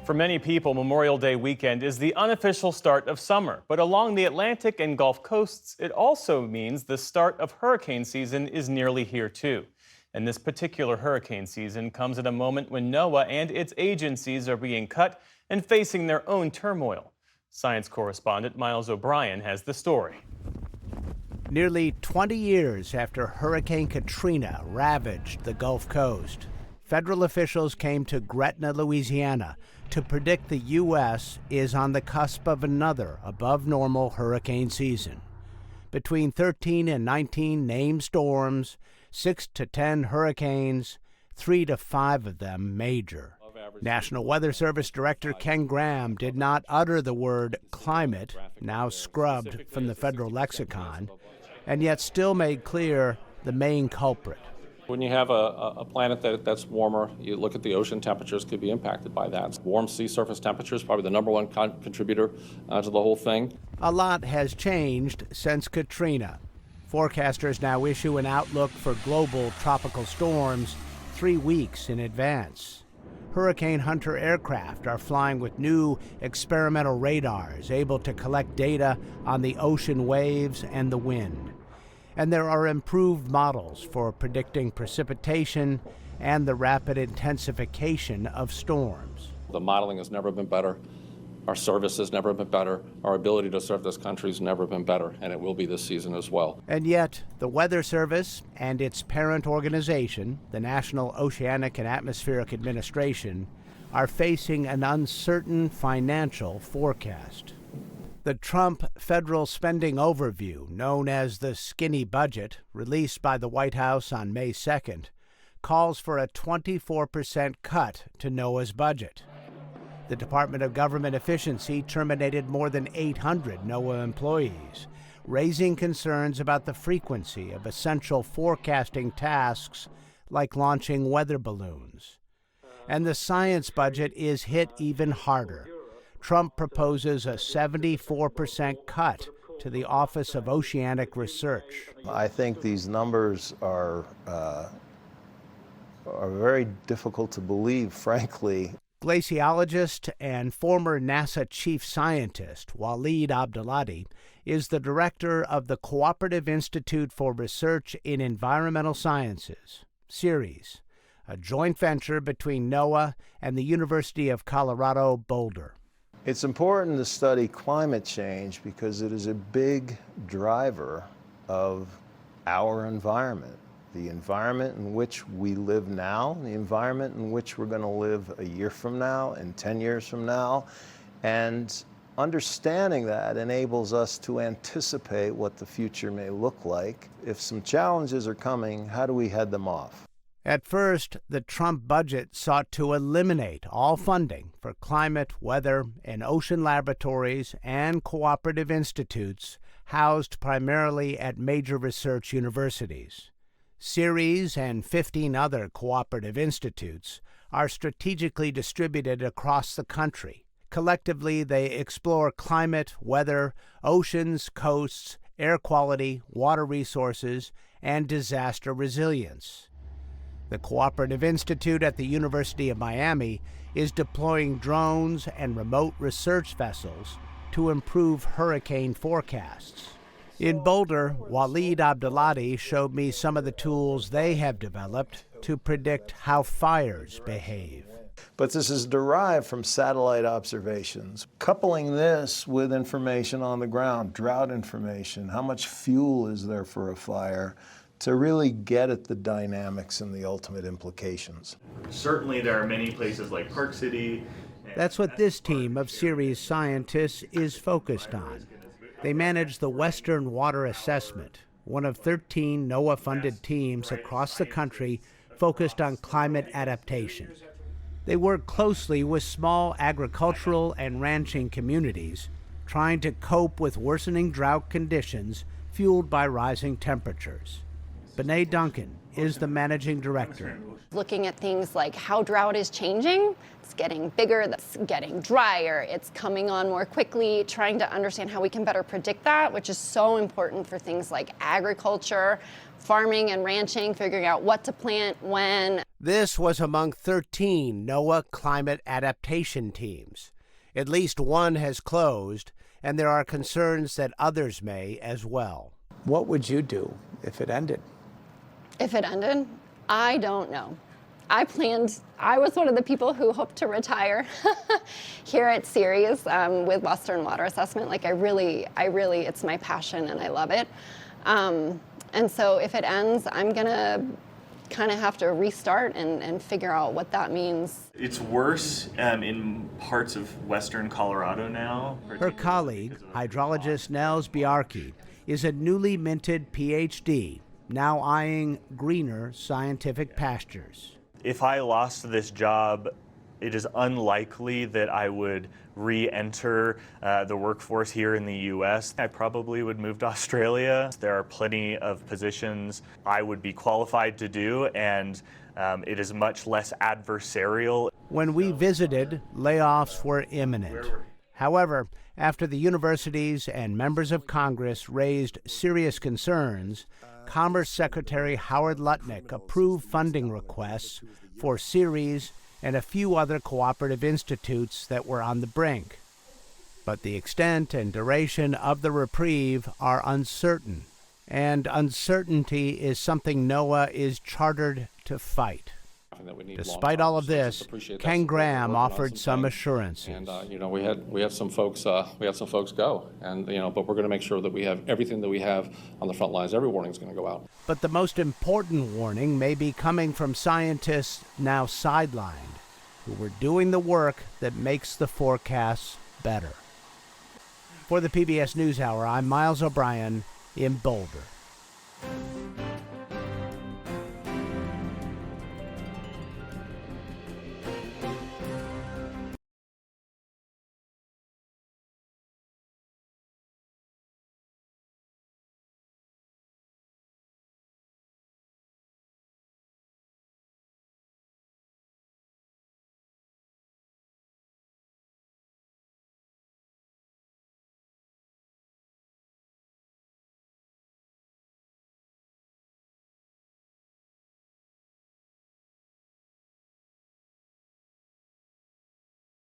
For many people, Memorial Day weekend is the unofficial start of summer. But along the Atlantic and Gulf coasts, it also means the start of hurricane season is nearly here too. And this particular hurricane season comes at a moment when NOAA and its agencies are being cut and facing their own turmoil. Science correspondent Miles O'Brien has the story. Nearly 20 years after Hurricane Katrina ravaged the Gulf Coast, federal officials came to Gretna, Louisiana, to predict the U.S. is on the cusp of another above-normal hurricane season. Between 13 and 19 named storms, 6 to 10 hurricanes, 3 to 5 of them major. National Weather Service Director Ken Graham did not utter the word climate, now scrubbed from the federal lexicon, and yet still made clear the main culprit. When you have a planet that's warmer, you look at the ocean temperatures could be impacted by that. Warm sea surface temperatures, probably the number one contributor to the whole thing. A lot has changed since Katrina. Forecasters now issue an outlook for global tropical storms 3 weeks in advance. Hurricane Hunter aircraft are flying with new experimental radars able to collect data on the ocean waves and the wind. And there are improved models for predicting precipitation and the rapid intensification of storms. The modeling has never been better. Our service has never been better. Our ability to serve this country has never been better, and it will be this season as well. And yet, the Weather Service and its parent organization, the National Oceanic and Atmospheric Administration, are facing an uncertain financial forecast. The Trump Federal Spending Overview, known as the Skinny Budget, released by the White House on May 2nd, calls for a 24% cut to NOAA's budget. The Department of Government Efficiency terminated more than 800 NOAA employees, raising concerns about the frequency of essential forecasting tasks like launching weather balloons. And the science budget is hit even harder. Trump proposes a 74% cut to the Office of Oceanic Research. I think these numbers are very difficult to believe, frankly. Glaciologist and former NASA chief scientist Waleed Abdelati is the director of the Cooperative Institute for Research in Environmental Sciences, CERES, a joint venture between NOAA and the University of Colorado Boulder. It's important to study climate change because it is a big driver of our environment, the environment in which we live now, the environment in which we're going to live a year from now and 10 years from now. And understanding that enables us to anticipate what the future may look like. If some challenges are coming, how do we head them off? At first, the Trump budget sought to eliminate all funding for climate, weather, and ocean laboratories and cooperative institutes housed primarily at major research universities. CERES and 15 other cooperative institutes are strategically distributed across the country. Collectively, they explore climate, weather, oceans, coasts, air quality, water resources, and disaster resilience. The Cooperative Institute at the University of Miami is deploying drones and remote research vessels to improve hurricane forecasts. In Boulder, Waleed Abdelati showed me some of the tools they have developed to predict how fires behave. But this is derived from satellite observations. Coupling this with information on the ground, drought information, how much fuel is there for a fire, to really get at the dynamics and the ultimate implications. Certainly there are many places like Park City. That's what this team of CERES scientists is focused on. They manage the Western Water Assessment, one of 13 NOAA-funded teams across the country focused on climate adaptation. They work closely with small agricultural and ranching communities, trying to cope with worsening drought conditions fueled by rising temperatures. Benet Duncan is the managing director. Looking at things like how drought is changing, it's getting bigger, it's getting drier, it's coming on more quickly, trying to understand how we can better predict that, which is so important for things like agriculture, farming and ranching, figuring out what to plant when. This was among 13 NOAA climate adaptation teams. At least one has closed, and there are concerns that others may as well. What would you do if it ended? If it ended, I don't know. I was one of the people who hoped to retire here at Ceres with Western Water Assessment. Like I really, it's my passion and I love it. And so if it ends, I'm gonna kind of have to restart and figure out what that means. It's worse in parts of western Colorado now. Her colleague, hydrologist Nels Bjarke, is a newly minted PhD, now eyeing greener scientific pastures. If I lost this job, it is unlikely that I would re-enter the workforce here in the U.S. I probably would move to Australia. There are plenty of positions I would be qualified to do, and it is much less adversarial. When we visited, layoffs were imminent. However, after the universities and members of Congress raised serious concerns, Commerce Secretary Howard Lutnick approved funding requests for Ceres and a few other cooperative institutes that were on the brink. But the extent and duration of the reprieve are uncertain, and uncertainty is something NOAA is chartered to fight. Despite all of this, Ken Graham offered some assurances. And we had some folks go, and but we're going to make sure that we have everything that we have on the front lines. Every warning is going to go out. But the most important warning may be coming from scientists now sidelined, who were doing the work that makes the forecasts better. For the PBS NewsHour, I'm Miles O'Brien in Boulder.